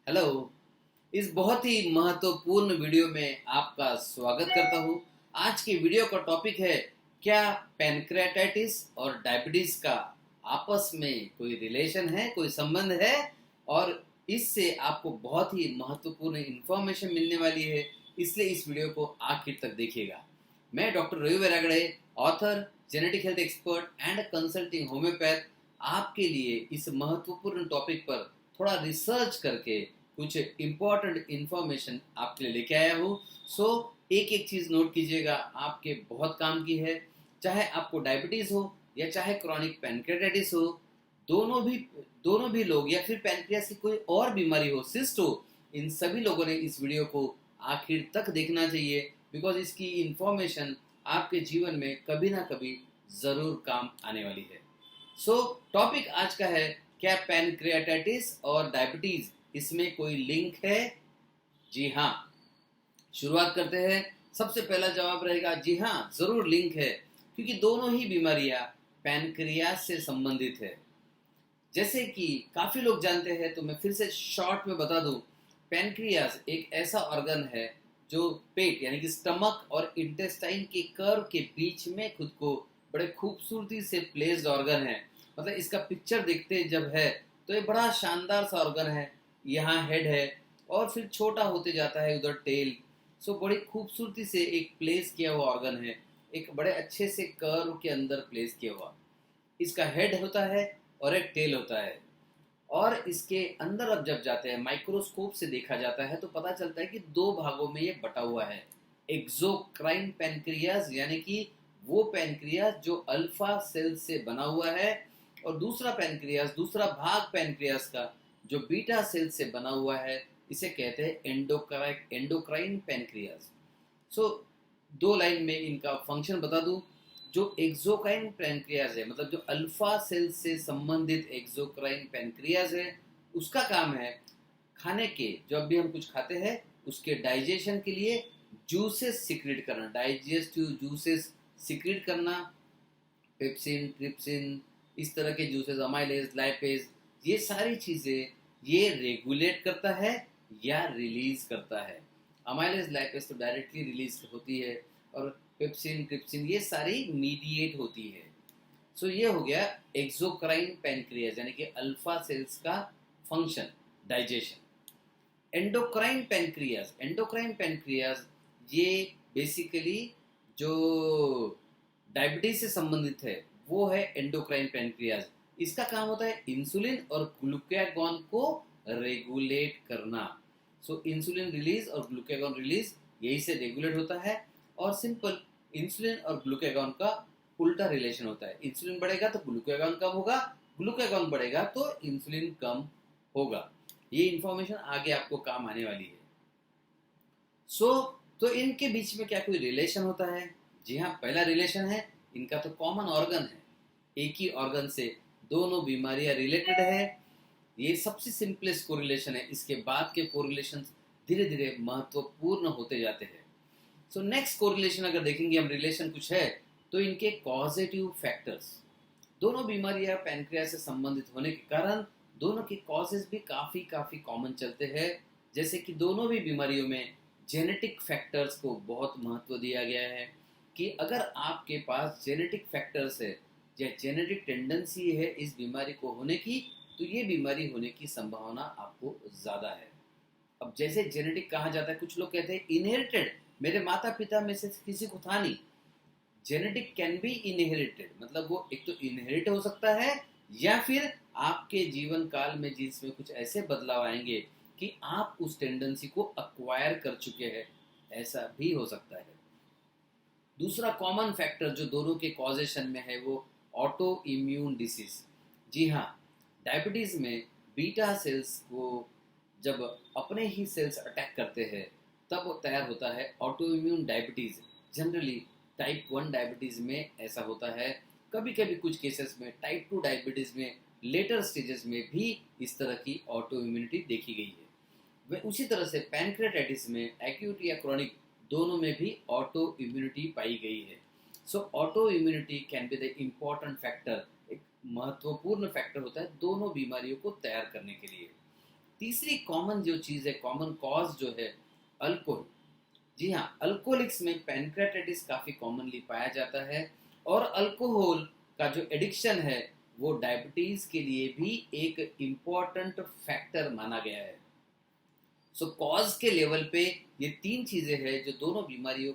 Hello. इस बहुत ही महत्वपूर्ण वीडियो में आपका स्वागत करता हूँ। आज की वीडियो का टॉपिक है, क्या पैनक्रेटाइटिस और डायबिटीज का आपस में कोई रिलेशन है, कोई संबंध है, और इससे आपको बहुत ही महत्वपूर्ण इंफॉर्मेशन मिलने वाली है। इसलिए इस वीडियो को आखिर तक देखिएगा। मैं doctor Ravi Vairagade, author, genetic health expert and consulting homeopath, आपके लिए इस महत्वपूर्ण टॉपिक पर थोड़ा रिसर्च करके कुछ इम्पोर्टेंट इंफॉर्मेशन आपके लिए लेके आया हूँ। सो एक एक चीज़ नोट कीजिएगा, आपके बहुत काम की है। चाहे आपको डायबिटीज़ हो या चाहे क्रॉनिक पैनक्रेटाइटिस हो, दोनों भी लोग, या फिर पैनक्रियास की कोई और बीमारी हो, सिस्ट हो, इन सभी लोगों ने इस वीडियो को आखिर तक देखना चाहिए। बिकॉज इसकी इंफॉर्मेशन आपके जीवन में कभी ना कभी ज़रूर काम आने वाली है। सो टॉपिक आज का है, क्या पैनक्रियाटाइटिस और डायबिटीज इसमें कोई लिंक है? जी हाँ। शुरुआत करते हैं। सबसे पहला जवाब रहेगा जी हाँ, जरूर लिंक है, क्योंकि दोनों ही बीमारियां पैनक्रियास से संबंधित है। जैसे कि काफी लोग जानते हैं, तो मैं फिर से शॉर्ट में बता दूं। पैनक्रियास एक ऐसा ऑर्गन है जो पेट यानी कि स्टमक और इंटेस्टाइन के कर्व के बीच में खुद को बड़े खूबसूरती से प्लेस्ड ऑर्गन है। मतलब इसका पिक्चर देखते जब है तो ये बड़ा शानदार सा ऑर्गन है। यहाँ हेड है और फिर छोटा होते जाता है उधर टेल। सो बड़ी खूबसूरती से एक प्लेस किया हुआ ऑर्गन है, एक बड़े अच्छे से कर्व के अंदर प्लेस किया हुआ। इसका हेड होता है और एक टेल होता है। और इसके अंदर अब जब जाते हैं, माइक्रोस्कोप से देखा जाता है, तो पता चलता है कि दो भागों में ये बटा हुआ है। एक्सोक्राइन पैनक्रियाज यानी कि वो पैनक्रियाज जो अल्फा सेल से बना हुआ है, और दूसरा पैनक्रियाज, दूसरा भाग पैनक्रियाज का जो बीटा सेल से बना हुआ है, इसे कहते हैं एंडोक्राइन पैनक्रियाज। सो दो लाइन में इनका फंक्शन बता दूं। जो एक्सोक्राइन पैनक्रियाज है, मतलब जो अल्फा सेल से संबंधित एक्सोक्राइन पैनक्रियाज है, उसका काम है खाने के, जब भी हम कुछ खाते हैं उसके डाइजेशन के लिए जूसेस सिक्रेट करना, डाइजेस्टिव जूसेस सिक्रेट करना। पेप्सिन, ट्रिप्सिन, इस तरह के जूसेस, अमाइलेज, लाइपेज, ये सारी चीज़ें ये रेगुलेट करता है या रिलीज करता है। अमाइलेज, लाइपेज तो डायरेक्टली रिलीज होती है, और पेप्सिन, ट्रिप्सिन ये सारी मीडिएट होती है। सो ये हो गया एक्सोक्राइन पैनक्रियाज यानी कि अल्फा सेल्स का फंक्शन, डाइजेशन। एंडोक्राइन पैनक्रियाज ये बेसिकली जो डायबिटीज से संबंधित है वो है एंडोक्राइन पैनक्रियाज। इसका काम होता है इंसुलिन और ग्लूकागॉन को रेगुलेट करना। सो इंसुलिन रिलीज और ग्लूकागॉन रिलीज यही से रेगुलेट होता है। और सिंपल, इंसुलिन और ग्लूकागॉन का उल्टा रिलेशन होता है। इंसुलिन बढ़ेगा तो ग्लूकागॉन कम होगा, ग्लूकागॉन बढ़ेगा तो इंसुलिन कम होगा। ये इंफॉर्मेशन आगे आपको काम आने वाली है। तो इनके बीच में क्या कोई रिलेशन होता है? जी हाँ, पहला रिलेशन है, इनका तो कॉमन ऑर्गन है। एक ही ऑर्गन से दोनों बीमारियां रिलेटेड है। ये सबसे सिंपलेस्ट कोरिलेशन है। इसके बाद के कोरिलेशन धीरे धीरे महत्वपूर्ण होते जाते हैं। सो नेक्स्ट कोरिलेशन अगर देखेंगे हम, रिलेशन कुछ है तो इनके कॉजेटिव फैक्टर्स, दोनों बीमारियां पैनक्रियास से संबंधित होने के कारण दोनों के कॉजेज भी काफ़ी काफ़ी कॉमन चलते हैं। जैसे कि दोनों भी बीमारियों में जेनेटिक फैक्टर्स को बहुत महत्व दिया गया है, कि अगर आपके पास जेनेटिक फैक्टर्स है या जेनेटिक टेंडेंसी है इस बीमारी को होने की, तो ये बीमारी होने की संभावना आपको ज़्यादा है। अब जैसे जेनेटिक कहा जाता है, कुछ लोग कहते हैं इनहेरिटेड, मेरे माता पिता में से किसी को था नहीं। जेनेटिक कैन बी इनहेरिटेड, मतलब वो एक तो इनहेरिट हो सकता है, या फिर आपके जीवन काल में जिसमें कुछ ऐसे बदलाव आएंगे कि आप उस टेंडेंसी को अक्वायर कर चुके हैं, ऐसा भी हो सकता है। दूसरा कॉमन फैक्टर जो दोनों के कॉजेशन में है वो ऑटो इम्यून डिसीज। जी हाँ, डायबिटीज में बीटा सेल्स को जब अपने ही सेल्स अटैक करते हैं तब तैयार होता है auto immune diabetes. Generally type 1 diabetes में ऐसा होता है। कभी कभी कुछ केसेस में टाइप 2 डायबिटीज में लेटर स्टेजेस में भी इस तरह की ऑटो इम्यूनिटी देखी गई है। वह उसी तरह से पैनक्रेटाइटिस में एक्यूट या क्रॉनिक दोनों में भी ऑटो इम्यूनिटी पाई गई है। So auto immunity can be the important factor, एक महत्वपूर्ण फैक्टर होता है दोनों बीमारियों को तैयार करने के लिए। तीसरी कॉमन जो चीज़ है, कॉमन कॉज जो है, अल्कोहल। जी हाँ, अल्कोहलिक्स में पैनक्रेटाइटिस काफ़ी कॉमनली पाया जाता है और अल्कोहल का जो एडिक्शन है वो डायबिटीज़ के लिए भी एक इम्पॉर्टेंट फैक्टर माना गया है। सो कॉज के लेवल पे ये तीन चीज़ें हैं जो दोनों बीमारियों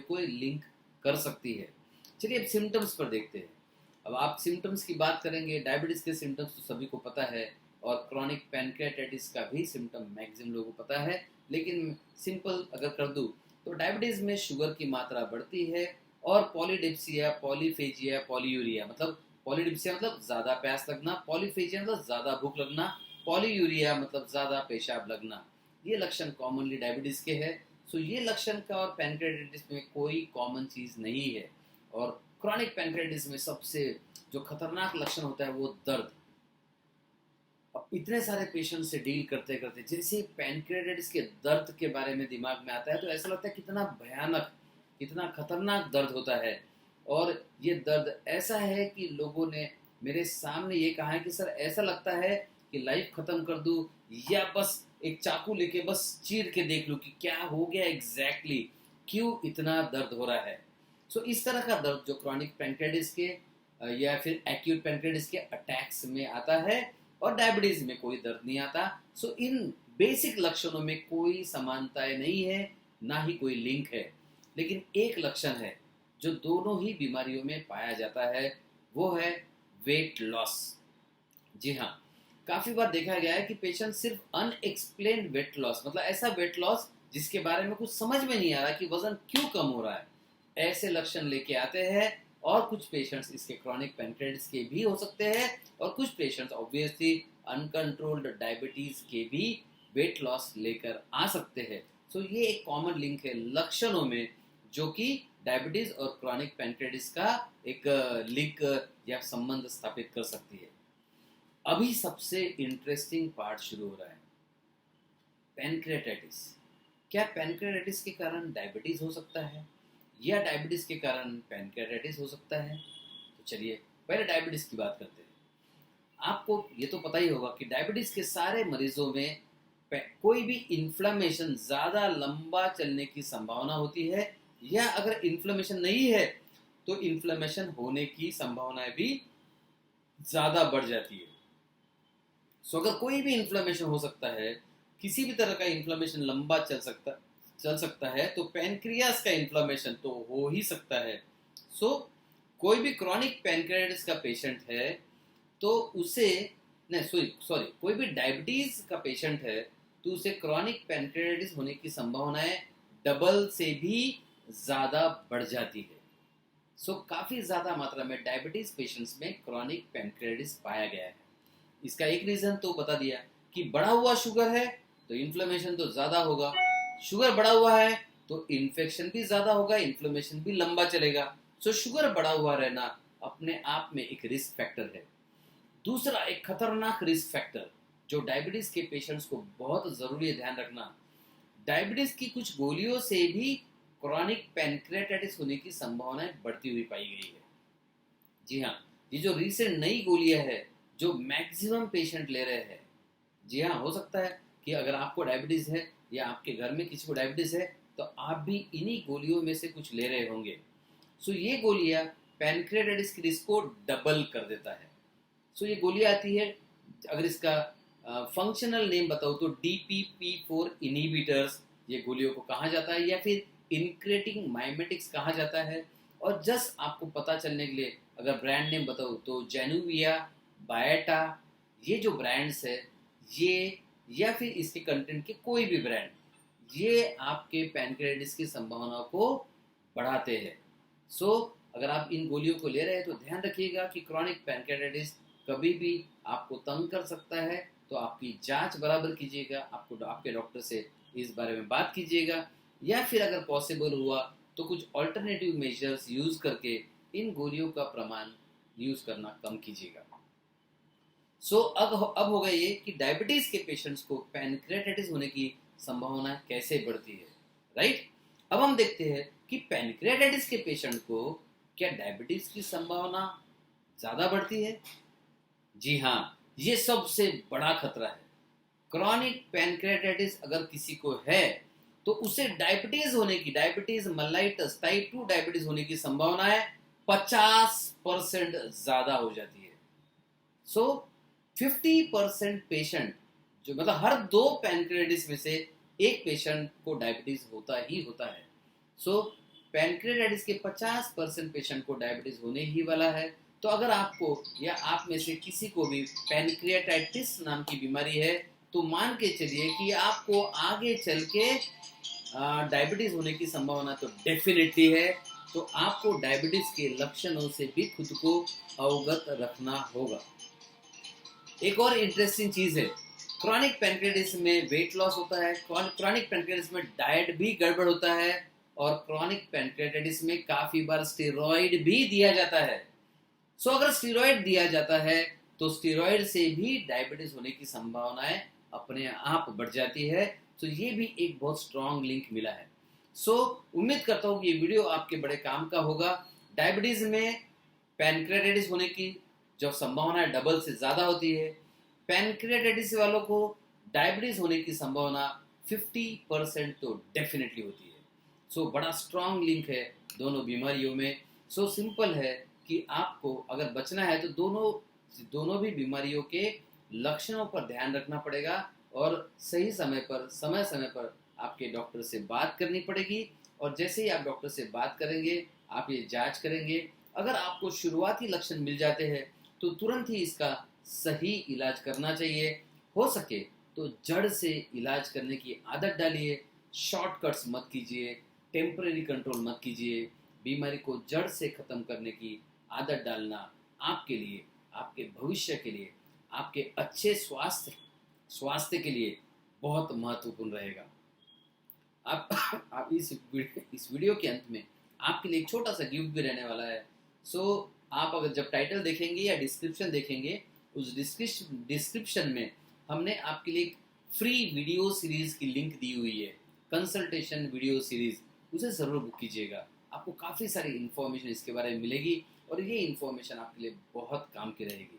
को लिंक कर सकती है। चलिए अब सिम्टम्स पर देखते हैं। अब आप सिम्टम्स की बात करेंगे, डायबिटीज़ के सिम्टम्स तो सभी को पता है और क्रॉनिक पैनक्रेटाइटिस का भी सिम्टम मैक्सिमम लोगों को पता है, लेकिन सिंपल अगर कर दूं तो डायबिटीज़ में शुगर की मात्रा बढ़ती है और पॉलीडिप्सिया, पॉलीफेजिया, पॉलीयूरिया, मतलब पॉलीडिप्सिया मतलब ज़्यादा प्यास लगना, पॉलीफेजिया मतलब ज़्यादा भूख लगना, पॉलीयूरिया मतलब ज़्यादा पेशाब लगना, ये लक्षण कॉमनली डायबिटीज़ के हैं। सो ये लक्षण का और पैनक्रेटाइटिस में कोई कॉमन चीज़ नहीं है। और क्रॉनिक पैनक्रेटाइटिस में सबसे जो खतरनाक लक्षण होता है वो दर्द। अब इतने सारे पेशेंट से डील करते करते जैसे पैनक्रेटाइटिस के दर्द के बारे में दिमाग में आता है तो ऐसा लगता है कितना भयानक, कितना खतरनाक दर्द होता है। और ये दर्द ऐसा है कि लोगों ने मेरे सामने ये कहा है कि सर ऐसा लगता है कि लाइफ खत्म कर दूं या बस एक चाकू लेके बस चीर के देख लूं कि क्या हो गया एग्जैक्टली, क्यों इतना दर्द हो रहा है। सो इस तरह का दर्द जो क्रॉनिक पैनक्रेटाइटिस के या फिर एक्यूट पैनक्रेटाइटिस के अटैक्स में आता है और डायबिटीज में कोई दर्द नहीं आता। सो इन बेसिक लक्षणों में कोई समानताएं नहीं है, ना ही कोई लिंक है। लेकिन एक लक्षण है जो दोनों ही बीमारियों में पाया जाता है, वो है वेट लॉस। जी हाँ, काफी बार देखा गया है कि पेशेंट सिर्फ अनएक्सप्लेन्ड वेट लॉस, मतलब ऐसा वेट लॉस जिसके बारे में कुछ समझ में नहीं आ रहा कि वजन क्यों कम हो रहा है, ऐसे लक्षण लेके आते हैं। और कुछ पेशेंट्स इसके क्रॉनिक पैनक्रेटाइटिस के भी हो सकते हैं और कुछ पेशेंट्स ऑब्वियसली अनकंट्रोल्ड डायबिटीज के भी वेट लॉस लेकर आ सकते हैं। सो ये एक कॉमन लिंक है लक्षणों में जो कि डायबिटीज और क्रॉनिक पैनक्रेटाइटिस का एक लिंक या संबंध स्थापित कर सकती है। अभी सबसे इंटरेस्टिंग पार्ट शुरू हो रहा है, पैनक्रेटाइटिस। क्या पैनक्रेटाइटिस के कारण डायबिटीज हो सकता है या डायबिटीज के कारण पैनक्रेटाइटिस हो सकता है? तो चलिए पहले डायबिटीज की बात करते हैं। आपको ये तो पता ही होगा कि डायबिटीज के सारे मरीजों में कोई भी इन्फ्लेमेशन ज़्यादा लंबा चलने की संभावना होती है, या अगर इन्फ्लेमेशन नहीं है तो इन्फ्लेमेशन होने की संभावना भी ज़्यादा बढ़ जाती है। सो अगर कोई भी इन्फ्लेमेशन हो सकता है, किसी भी तरह का इन्फ्लेमेशन लंबा चल सकता है, तो पैनक्रियास का इन्फ्लेमेशन तो हो ही सकता है। सो कोई भी क्रॉनिक पैनक्रेटाइटिस का पेशेंट है तो उसे नहीं सॉरी कोई भी डायबिटीज का पेशेंट है तो उसे क्रॉनिक पैनक्रेटाइटिस होने की संभावनाएं डबल से भी ज़्यादा बढ़ जाती है। सो काफ़ी ज़्यादा मात्रा में डायबिटीज पेशेंट्स में क्रॉनिक पैनक्रेटाइटिस पाया गया है। इसका एक रीज़न तो बता दिया कि बढ़ा हुआ शुगर है तो इन्फ्लेमेशन तो ज़्यादा होगा, शुगर बढ़ा हुआ है तो इन्फेक्शन भी ज़्यादा होगा, इन्फ्लेमेशन भी लंबा चलेगा। सो शुगर बढ़ा हुआ रहना अपने आप में एक रिस्क फैक्टर है। दूसरा एक खतरनाक रिस्क फैक्टर जो डायबिटीज के पेशेंट्स को बहुत ज़रूरी है ध्यान रखना, डायबिटीज की कुछ गोलियों से भी क्रॉनिक पैनक्रेटाइटिस होने की संभावनाएं बढ़ती हुई पाई गई है। जी हाँ, ये जो रिसेंट नई गोलियां है जो मैक्सिमम पेशेंट ले रहे हैं, जी हाँ, हो सकता है कि अगर आपको डायबिटीज है या आपके घर में किसी को डायबिटीज है तो आप भी इन्हीं गोलियों में से कुछ ले रहे होंगे। सो ये गोलियां पैनक्रेटाइटिस की रिस्क को डबल कर देता है। सो ये गोलियां आती है, अगर इसका फंक्शनल नेम बताऊँ तो DPP4 इनहिबिटर्स ये गोलियों को कहा जाता है, या फिर इंक्रेटिंग माइमेटिक्स कहा जाता है। और जस्ट आपको पता चलने के लिए अगर ब्रांड नेम बताऊँ तो जेनुविया, बायटा, ये जो ब्रांड्स है ये, या फिर इसके कंटेंट के कोई भी ब्रांड, ये आपके पैनक्रेटाइटिस की संभावना को बढ़ाते हैं। सो अगर आप इन गोलियों को ले रहे हैं तो ध्यान रखिएगा कि क्रॉनिक पैनक्रेटाइटिस कभी भी आपको तंग कर सकता है, तो आपकी जांच बराबर कीजिएगा, आपको आपके डॉक्टर से इस बारे में बात कीजिएगा, या फिर अगर पॉसिबल हुआ तो कुछ ऑल्टरनेटिव मेजर्स यूज करके इन गोलियों का प्रमाण यूज करना कम कीजिएगा। सो अब होगा ये कि डायबिटीज के पेशेंट्स को पैनक्रेटाइटिस होने की संभावना कैसे बढ़ती है, राइट। अब हम देखते हैं कि पैनक्रेटाइटिस के पेशेंट को क्या डायबिटीज की संभावना ज्यादा बढ़ती है। जी हाँ, ये सबसे बड़ा खतरा है। क्रॉनिक पैनक्रेटाइटिस अगर किसी को है तो उसे डायबिटीज होने की, डायबिटीज मलाइटस टाइप 2 डायबिटीज होने की संभावना है 50% ज्यादा हो जाती है। सो 50% पेशेंट, जो मतलब हर 2 पैनक्रेटाइटिस में से एक पेशेंट को डायबिटीज होता ही होता है। सो पैनक्रेटाइटिस के 50% पेशेंट को डायबिटीज होने ही वाला है। तो अगर आपको या आप में से किसी को भी पैनक्रेटाइटिस नाम की बीमारी है तो मान के चलिए कि आपको आगे चल के डायबिटीज होने की संभावना तो डेफिनेटली है। तो आपको डायबिटीज के लक्षणों से भी खुद को अवगत रखना होगा। एक और इंटरेस्टिंग चीज है, क्रॉनिक पैनक्रेटाइटिस में वेट लॉस होता है, क्रॉनिक पैनक्रेटाइटिस में डाइट भी गड़बड़ होता है, और क्रॉनिक पैनक्रेटाइटिस में काफी बार स्टेरॉइड भी दिया जाता है। सो अगर स्टेरॉइड दिया जाता है तो स्टेरॉइड से भी डायबिटीज होने की संभावनाएं अपने आप बढ़ जाती है। तो ये भी एक बहुत स्ट्रॉन्ग लिंक मिला है। सो उम्मीद करता हूँ कि ये वीडियो आपके बड़े काम का होगा। डायबिटीज में पैनक्रेटाइटिस होने की जो संभावना डबल से ज्यादा होती है, पैनक्रेटाइटिस वालों को डायबिटीज होने की संभावना 50% तो डेफिनेटली होती है। सो बड़ा स्ट्रॉन्ग लिंक है दोनों बीमारियों में। सो सिंपल है कि आपको अगर बचना है तो दोनों भी बीमारियों के लक्षणों पर ध्यान रखना पड़ेगा, और सही समय पर आपके डॉक्टर से बात करनी पड़ेगी। और जैसे ही आप डॉक्टर से बात करेंगे, आप ये जांच करेंगे, अगर आपको शुरुआती लक्षण मिल जाते हैं तो तुरंत ही इसका सही इलाज करना चाहिए। हो सके तो जड़ से इलाज करने की आदत डालिए, शॉर्टकट्स मत कीजिए, टेम्परेरी कंट्रोल मत कीजिए। बीमारी को जड़ से खत्म करने की आदत डालना आपके लिए, आपके भविष्य के लिए, आपके अच्छे स्वास्थ्य के लिए बहुत महत्वपूर्ण रहेगा। आप इस वीडियो के अंत में आपके लिए एक छोटा सा गिफ्ट भी रहने वाला है। सो आप अगर जब टाइटल देखेंगे या डिस्क्रिप्शन देखेंगे, उस डिस्क्रिप्शन में हमने आपके लिए फ्री वीडियो सीरीज की लिंक दी हुई है, कंसल्टेशन वीडियो सीरीज, उसे ज़रूर बुक कीजिएगा। आपको काफ़ी सारी इन्फॉर्मेशन इसके बारे में मिलेगी और ये इन्फॉर्मेशन आपके लिए बहुत काम की रहेगी।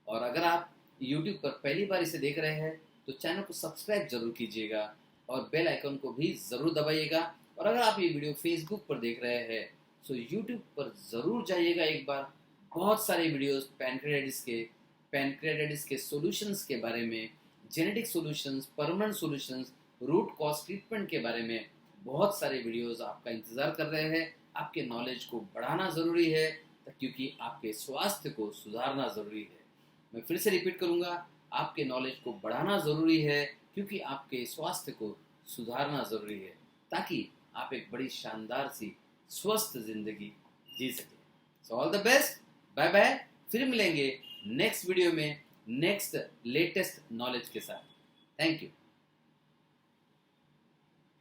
और अगर आप YouTube पर पहली बार इसे देख रहे हैं तो चैनल को सब्सक्राइब जरूर कीजिएगा और बेल आइकन को भी ज़रूर दबाइएगा। और अगर आप ये वीडियो Facebook पर देख रहे हैं तो YouTube पर ज़रूर जाइएगा एक बार। बहुत सारे वीडियोस पैनक्रेटाइटिस के सॉल्यूशंस के बारे में, genetic solutions, permanent solutions, root cause treatment के बारे में बहुत सारे वीडियोस आपका इंतज़ार कर रहे हैं। आपके नॉलेज को बढ़ाना ज़रूरी है क्योंकि आपके स्वास्थ्य को सुधारना ज़रूरी है। मैं फिर से रिपीट करूँगा, आपके नॉलेज को बढ़ाना ज़रूरी है क्योंकि आपके स्वास्थ्य को सुधारना ज़रूरी है, ताकि आप एक बड़ी शानदार सी स्वस्थ ज़िंदगी जी सकें। So all the best, bye bye. फिर मिलेंगे नेक्स्ट वीडियो में नेक्स्ट लेटेस्ट नॉलेज के साथ। Thank you.